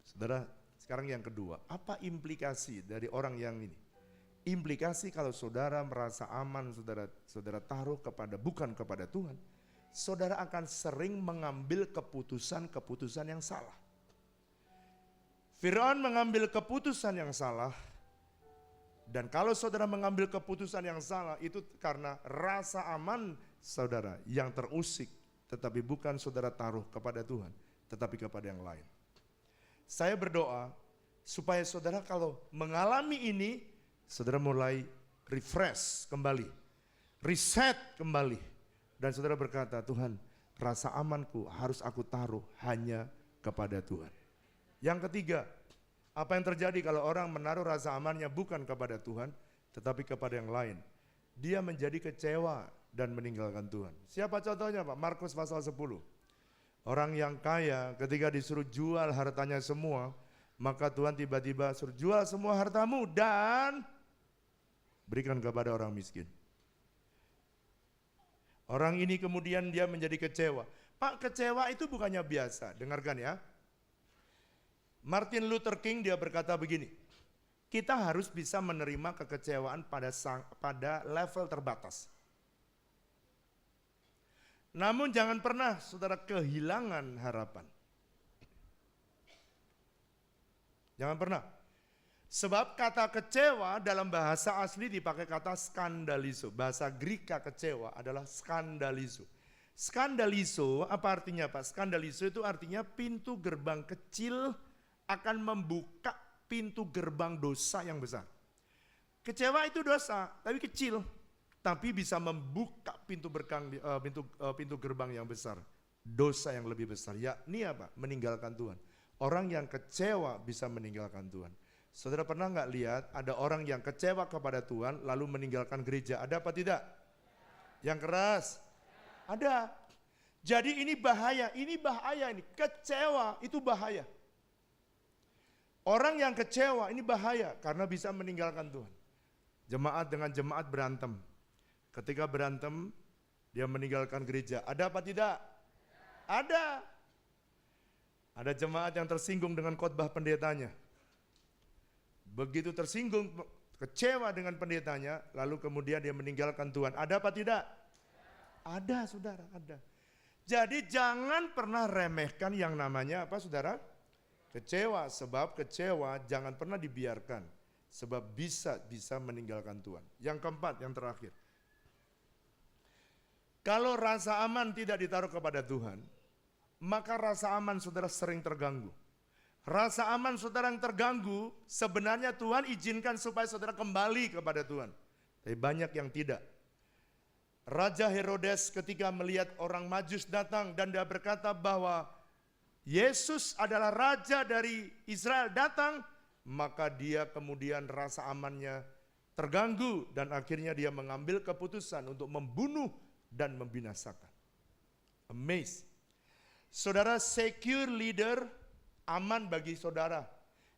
Saudara, sekarang yang kedua, apa implikasi dari orang yang ini? Implikasi kalau saudara merasa aman, saudara taruh bukan kepada Tuhan, saudara akan sering mengambil keputusan yang salah. Fir'aun mengambil keputusan yang salah, dan kalau saudara mengambil keputusan yang salah itu karena rasa aman saudara yang terusik, tetapi bukan saudara taruh kepada Tuhan, tetapi kepada yang lain. Saya berdoa supaya saudara kalau mengalami ini, saudara mulai refresh kembali, reset kembali, dan saudara berkata, Tuhan, rasa amanku harus aku taruh hanya kepada Tuhan. Yang ketiga, apa yang terjadi kalau orang menaruh rasa amannya bukan kepada Tuhan, tetapi kepada yang lain? Dia menjadi kecewa dan meninggalkan Tuhan. Siapa contohnya Pak? Markus pasal 10. Orang yang kaya ketika disuruh jual hartanya semua, maka Tuhan tiba-tiba suruh jual semua hartamu dan berikan kepada orang miskin. Orang ini kemudian dia menjadi kecewa. Pak, kecewa itu bukannya biasa. Dengarkan ya. Martin Luther King dia berkata begini, kita harus bisa menerima kekecewaan pada level terbatas. Namun jangan pernah saudara kehilangan harapan. Jangan pernah. Sebab kata kecewa dalam bahasa asli dipakai kata skandalizo. Bahasa Greka kecewa adalah skandalizo. Skandalizo apa artinya Pak? Skandalizo itu artinya pintu gerbang kecil akan membuka pintu gerbang dosa yang besar. Kecewa itu dosa, tapi kecil. Tapi bisa membuka pintu gerbang yang besar. Dosa yang lebih besar. Yakni apa? Meninggalkan Tuhan. Orang yang kecewa bisa meninggalkan Tuhan. Saudara pernah nggak lihat ada orang yang kecewa kepada Tuhan lalu meninggalkan gereja? Ada apa tidak? Yang keras? Ada. Jadi ini bahaya ini. Kecewa itu bahaya. Orang yang kecewa ini bahaya karena bisa meninggalkan Tuhan. Jemaat dengan jemaat berantem. Ketika berantem, dia meninggalkan gereja. Ada apa tidak? Ada. Ada jemaat yang tersinggung dengan khotbah pendetanya. Begitu tersinggung, kecewa dengan pendetanya, lalu kemudian dia meninggalkan Tuhan. Ada apa tidak? Ada, saudara, ada. Jadi jangan pernah remehkan yang namanya apa, saudara? Kecewa, sebab kecewa jangan pernah dibiarkan. Sebab bisa meninggalkan Tuhan. Yang keempat, yang terakhir. Kalau rasa aman tidak ditaruh kepada Tuhan, maka rasa aman saudara sering terganggu. Rasa aman saudara yang terganggu, sebenarnya Tuhan izinkan supaya saudara kembali kepada Tuhan. Tapi banyak yang tidak. Raja Herodes ketika melihat orang Majus datang dan dia berkata bahwa Yesus adalah raja dari Israel datang, maka dia kemudian rasa amannya terganggu dan akhirnya dia mengambil keputusan untuk membunuh dan membinasakan. Amazed. Saudara, secure leader aman bagi saudara.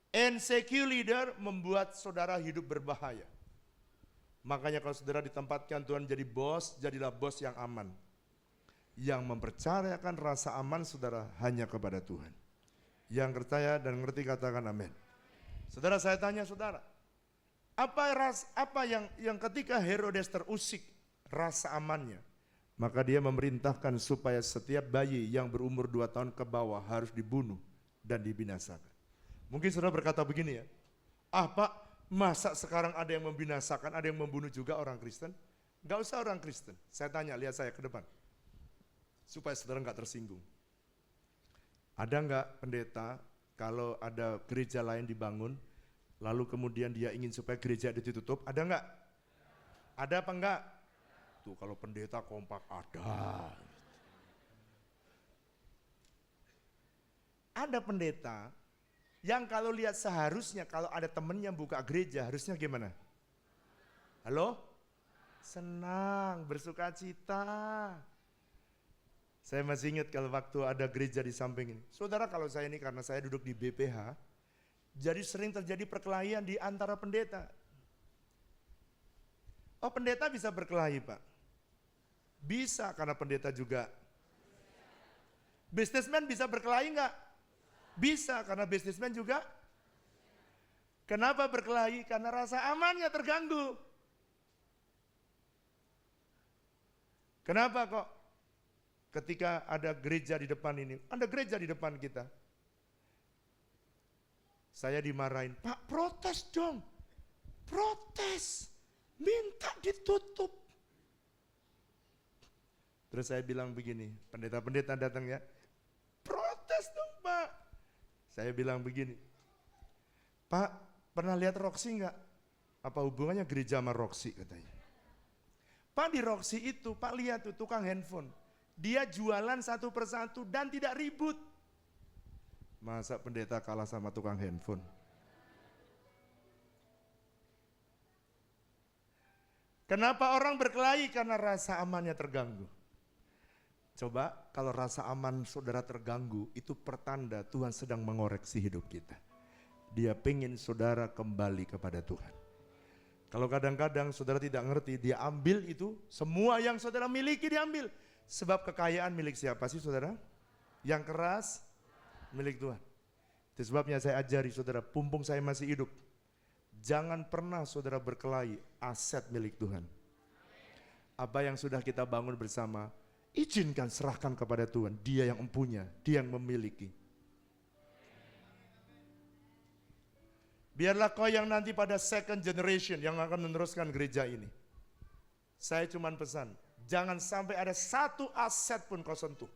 Insecure leader membuat saudara hidup berbahaya. Makanya kalau saudara ditempatkan Tuhan jadi bos, jadilah bos yang aman. Yang mempercayakan rasa aman saudara hanya kepada Tuhan. Yang percaya dan ngerti katakan amin. Saudara, saya tanya saudara, apa yang ketika Herodes terusik rasa amannya, maka dia memerintahkan supaya setiap bayi yang berumur 2 tahun ke bawah harus dibunuh dan dibinasakan. Mungkin saudara berkata begini ya, Pak, masa sekarang ada yang membinasakan, ada yang membunuh juga orang Kristen? Gak usah orang Kristen. Saya tanya, lihat saya ke depan. supaya saudara nggak tersinggung. Ada nggak pendeta kalau ada gereja lain dibangun, lalu kemudian dia ingin supaya gereja itu ditutup, ada nggak? Ada apa enggak? Tuh kalau pendeta kompak ada. Ada pendeta yang kalau lihat seharusnya kalau ada temennya buka gereja harusnya gimana? Halo? Senang, bersuka cita. Saya masih ingat kalau waktu ada gereja di samping ini. Saudara, kalau saya ini karena saya duduk di BPH, jadi sering terjadi perkelahian di antara pendeta. Oh, pendeta bisa berkelahi, Pak? Bisa, karena pendeta juga. Bisnismen bisa berkelahi enggak? Bisa, karena bisnismen juga. Kenapa berkelahi? Karena rasa amannya terganggu. Kenapa kok? Ketika ada gereja di depan ini, ada gereja di depan kita. Saya dimarahin, Pak protes dong, protes, minta ditutup. Terus saya bilang begini, pendeta-pendeta datang ya, protes dong Pak. Saya bilang begini, Pak pernah lihat Roxy enggak? Apa hubungannya gereja sama Roxy katanya. Pak di Roxy itu, Pak lihat tuh tukang handphone. Dia jualan satu persatu dan tidak ribut. Masa pendeta kalah sama tukang handphone? Kenapa orang berkelahi? Karena rasa amannya terganggu. Coba kalau rasa aman saudara terganggu, itu pertanda Tuhan sedang mengoreksi hidup kita. Dia pengen saudara kembali kepada Tuhan. Kalau kadang-kadang saudara tidak ngerti, dia ambil itu, semua yang saudara miliki diambil. Sebab kekayaan milik siapa sih saudara? Yang keras milik Tuhan. Itu sebabnya saya ajari saudara, pumpung saya masih hidup, jangan pernah saudara berkelahi aset milik Tuhan. Apa yang sudah kita bangun bersama, izinkan serahkan kepada Tuhan. Dia yang mempunyai, dia yang memiliki. Biarlah kau yang nanti pada second generation yang akan meneruskan gereja ini. Saya cuma pesan, jangan sampai ada satu aset pun kau sentuh.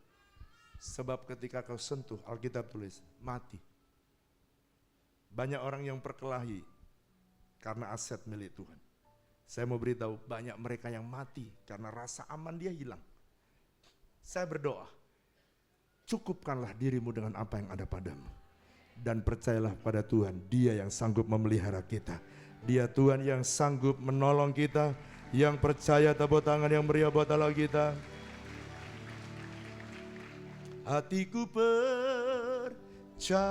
Sebab ketika kau sentuh, Alkitab tulis, mati. Banyak orang yang berkelahi karena aset milik Tuhan. Saya mau beritahu, banyak mereka yang mati karena rasa aman dia hilang. Saya berdoa, cukupkanlah dirimu dengan apa yang ada padamu. Dan percayalah pada Tuhan, dia yang sanggup memelihara kita. Dia Tuhan yang sanggup menolong kita. Yang percaya tepuk tangan yang meriah buat Allah kita. Hatiku percaya,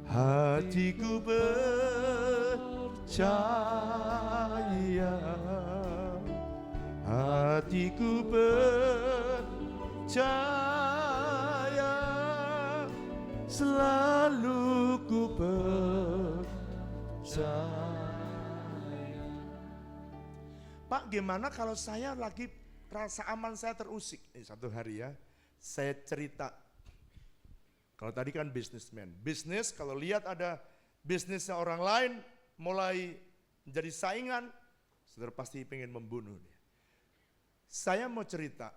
hatiku percaya, hatiku percaya, selalu ku percaya. Pak, gimana kalau saya lagi rasa aman saya terusik? Satu hari ya, saya cerita. Kalau tadi kan bisnismen, bisnis kalau lihat ada bisnisnya orang lain mulai menjadi saingan, saudara pasti pengen membunuh dia. Saya mau cerita,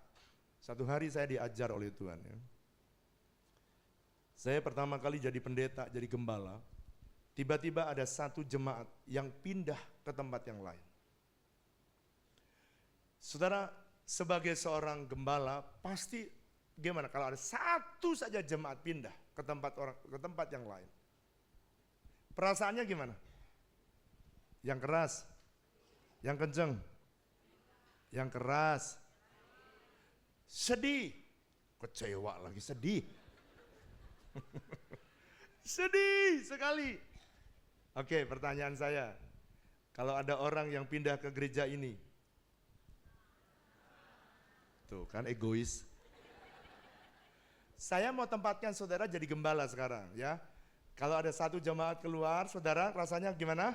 satu hari saya diajar oleh Tuhan ya. Saya pertama kali jadi pendeta, jadi gembala. Tiba-tiba ada satu jemaat yang pindah ke tempat yang lain. Saudara, sebagai seorang gembala pasti gimana kalau ada satu saja jemaat pindah ke tempat yang lain? Perasaannya gimana? Yang keras, yang kenceng, yang keras, sedih, kecewa lagi, sedih. Sedih sekali. Oke, pertanyaan saya, kalau ada orang yang pindah ke gereja ini, tuh kan egois. Saya mau tempatkan saudara jadi gembala sekarang ya. Kalau ada satu jemaat keluar, saudara rasanya gimana?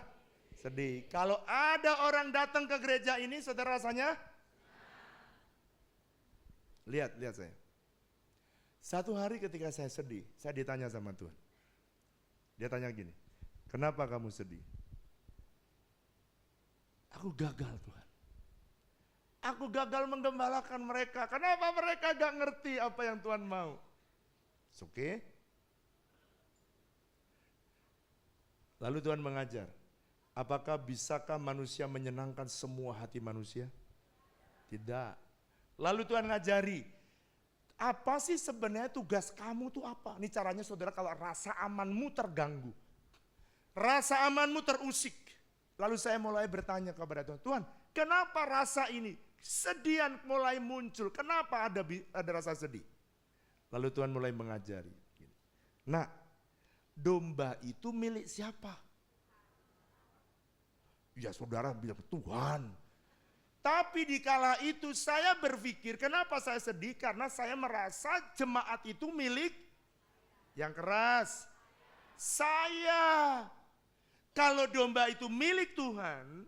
Sedih. Kalau ada orang datang ke gereja ini, saudara rasanya? Lihat saya. Satu hari ketika saya sedih, saya ditanya sama Tuhan. Dia tanya gini, kenapa kamu sedih? Aku gagal Tuhan. Aku gagal menggembalakan mereka. Kenapa mereka gak ngerti apa yang Tuhan mau? Oke. Lalu Tuhan mengajar. Apakah bisakah manusia menyenangkan semua hati manusia? Tidak. Lalu Tuhan ngajari. Apa sih sebenarnya tugas kamu tuh apa? Ini caranya saudara kalau rasa amanmu terganggu. Rasa amanmu terusik. Lalu saya mulai bertanya kepada Tuhan. Tuhan, kenapa rasa ini? Sedihan mulai muncul. Kenapa ada rasa sedih? Lalu Tuhan mulai mengajari. Nah, domba itu milik siapa? Ya saudara bilang Tuhan. Tapi di kala itu saya berpikir kenapa saya sedih? Karena saya merasa jemaat itu milik yang keras. Saya. Kalau domba itu milik Tuhan,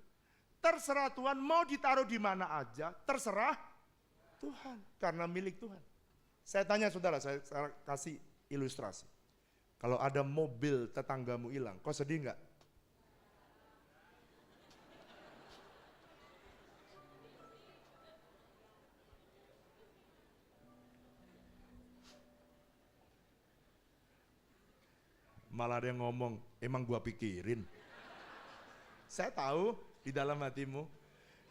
terserah Tuhan mau ditaruh di mana aja, terserah Tuhan. Karena milik Tuhan. Saya tanya saudara, saya kasih ilustrasi. Kalau ada mobil tetanggamu hilang, kau sedih nggak? Malah ada yang ngomong, emang gua pikirin. Saya tahu di dalam hatimu.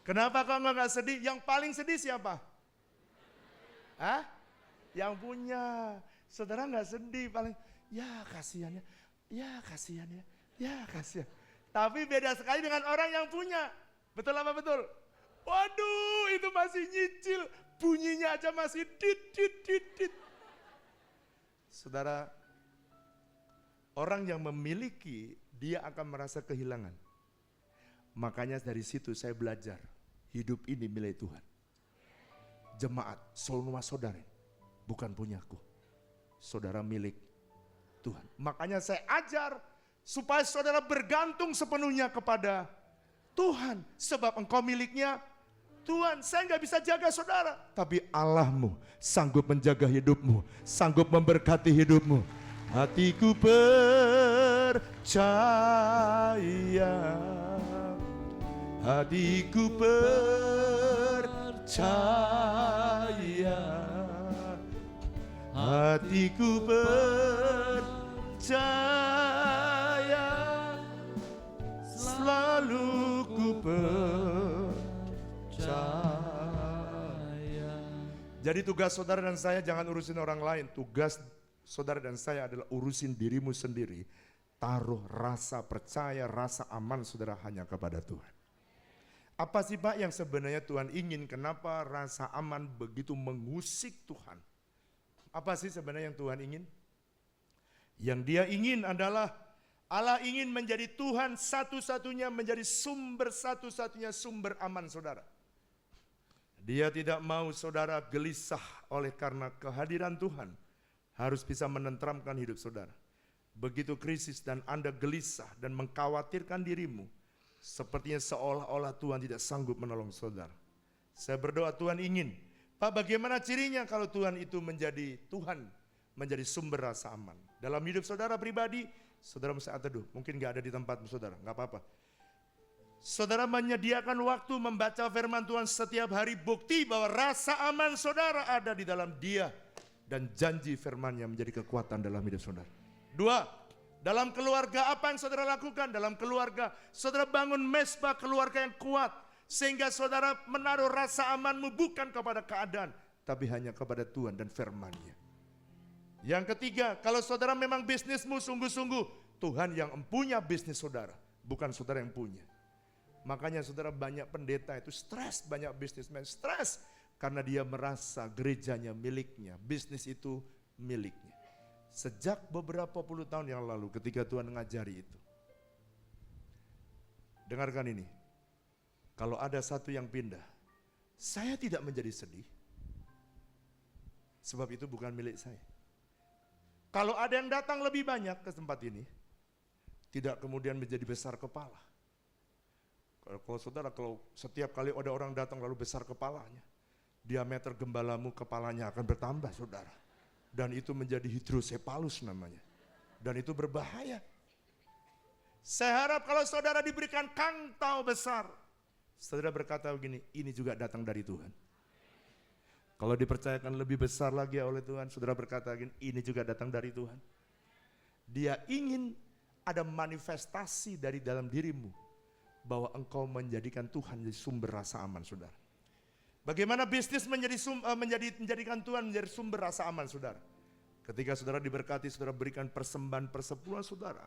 Kenapa kau nggak sedih? Yang paling sedih siapa? Hah? Yang punya. Saudara nggak sedih paling, ya kasihannya, ya kasihannya, ya kasihan. Tapi beda sekali dengan orang yang punya. Betul apa betul? Waduh, itu masih nyicil, bunyinya aja masih dit. Saudara, orang yang memiliki, dia akan merasa kehilangan. Makanya dari situ saya belajar, hidup ini milik Tuhan. Jemaat, semua saudara, bukan punyaku. Saudara milik Tuhan. Makanya saya ajar, supaya saudara bergantung sepenuhnya kepada Tuhan. Sebab engkau miliknya Tuhan. Saya nggak bisa jaga saudara. Tapi Allahmu sanggup menjaga hidupmu, sanggup memberkati hidupmu. Hatiku percaya, hatiku percaya, hatiku percaya, selalu ku percaya. Jadi tugas saudara dan saya jangan urusin orang lain, tugas saudara dan saya adalah urusin dirimu sendiri. Taruh rasa percaya, rasa aman saudara hanya kepada Tuhan. Apa sih Pak yang sebenarnya Tuhan ingin? Kenapa rasa aman begitu mengusik Tuhan? Apa sih sebenarnya yang Tuhan ingin? Yang dia ingin adalah Allah ingin menjadi Tuhan satu-satunya, menjadi satu-satunya sumber aman saudara. Dia tidak mau saudara gelisah oleh karena kehadiran Tuhan. Harus bisa menenteramkan hidup saudara. Begitu krisis dan Anda gelisah dan mengkhawatirkan dirimu, sepertinya seolah-olah Tuhan tidak sanggup menolong saudara. Saya berdoa Tuhan ingin. Pak, bagaimana cirinya kalau Tuhan itu menjadi Tuhan, menjadi sumber rasa aman? Dalam hidup saudara pribadi, saudara mesti teduh. Mungkin gak ada di tempat saudara, gak apa-apa. Saudara menyediakan waktu membaca firman Tuhan setiap hari, bukti bahwa rasa aman saudara ada di dalam Dia. Dan janji firman-Nya menjadi kekuatan dalam hidup saudara. 2, dalam keluarga apa yang saudara lakukan? Dalam keluarga, saudara bangun mesbah keluarga yang kuat. Sehingga saudara menaruh rasa amanmu bukan kepada keadaan, tapi hanya kepada Tuhan dan firman-Nya. Yang ketiga, kalau saudara memang bisnismu sungguh-sungguh, Tuhan yang punya bisnis saudara, bukan saudara yang punya. Makanya saudara banyak pendeta itu stres, banyak bisnismen stres. Karena dia merasa gerejanya miliknya, bisnis itu miliknya. Sejak beberapa puluh tahun yang lalu ketika Tuhan mengajari itu. Dengarkan ini, kalau ada satu yang pindah, saya tidak menjadi sedih. Sebab itu bukan milik saya. Kalau ada yang datang lebih banyak ke tempat ini, tidak kemudian menjadi besar kepala. Kalau saudara, kalau setiap kali ada orang datang lalu besar kepalanya, diameter gembalamu kepalanya akan bertambah saudara. Dan itu menjadi hidrosepalus namanya. Dan itu berbahaya. Saya harap kalau saudara diberikan kangtau besar, Saudara berkata begini, ini juga datang dari Tuhan. Kalau dipercayakan lebih besar lagi oleh Tuhan, saudara berkata begini, ini juga datang dari Tuhan. Dia ingin ada manifestasi dari dalam dirimu bahwa engkau menjadikan Tuhan menjadi sumber rasa aman, saudara. Bagaimana bisnis menjadikan Tuhan menjadi sumber rasa aman, saudara? Ketika saudara diberkati, saudara berikan persembahan persepuluhan saudara.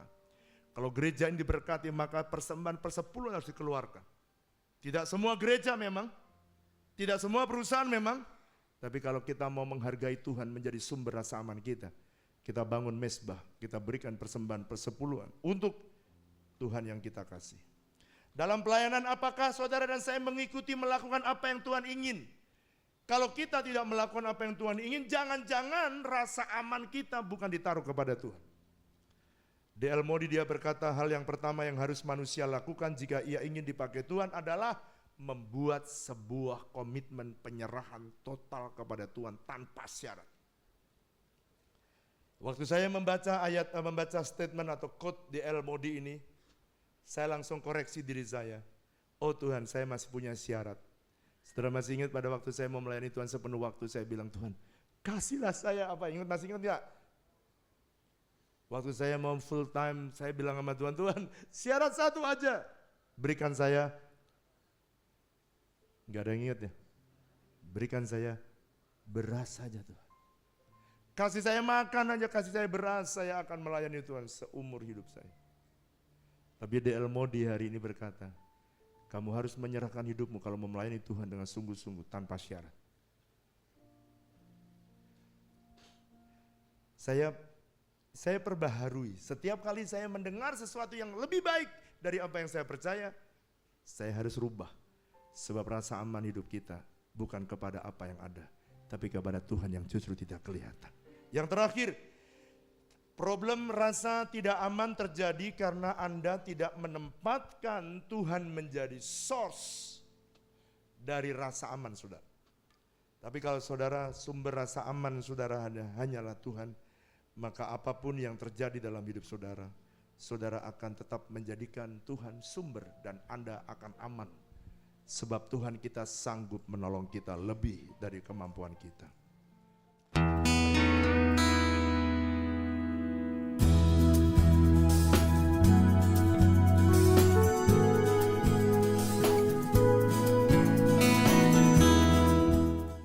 Kalau gereja ini diberkati, maka persembahan persepuluhan harus dikeluarkan. Tidak semua gereja memang, tidak semua perusahaan memang, tapi kalau kita mau menghargai Tuhan menjadi sumber rasa aman kita bangun mezbah, kita berikan persembahan persepuluhan untuk Tuhan yang kita kasih. Dalam pelayanan apakah saudara dan saya mengikuti melakukan apa yang Tuhan ingin? Kalau kita tidak melakukan apa yang Tuhan ingin, jangan-jangan rasa aman kita bukan ditaruh kepada Tuhan. D.L. Moody dia berkata, hal yang pertama yang harus manusia lakukan jika ia ingin dipakai Tuhan adalah membuat sebuah komitmen penyerahan total kepada Tuhan tanpa syarat. Waktu saya membaca statement atau quote D.L. Moody ini, saya langsung koreksi diri saya. Oh Tuhan, saya masih punya syarat. Saudara masih ingat pada waktu saya mau melayani Tuhan sepenuh waktu, saya bilang, Tuhan, kasihlah saya apa? Masih ingat ya? Waktu saya mau full time, saya bilang sama Tuhan, Tuhan, syarat satu aja, berikan saya, gak ada yang ingat ya, berikan saya beras saja Tuhan. Kasih saya makan aja, kasih saya beras, saya akan melayani Tuhan seumur hidup saya. Tapi D.L. Moody hari ini berkata, kamu harus menyerahkan hidupmu kalau mau melayani Tuhan dengan sungguh-sungguh tanpa syarat. Saya perbaharui, setiap kali saya mendengar sesuatu yang lebih baik dari apa yang saya percaya, saya harus rubah. Sebab rasa aman hidup kita bukan kepada apa yang ada, tapi kepada Tuhan yang justru tidak kelihatan. Yang terakhir, problem rasa tidak aman terjadi karena Anda tidak menempatkan Tuhan menjadi source dari rasa aman saudara. Tapi kalau saudara sumber rasa aman saudara hanyalah Tuhan, maka apapun yang terjadi dalam hidup saudara, saudara akan tetap menjadikan Tuhan sumber dan Anda akan aman. Sebab Tuhan kita sanggup menolong kita lebih dari kemampuan kita.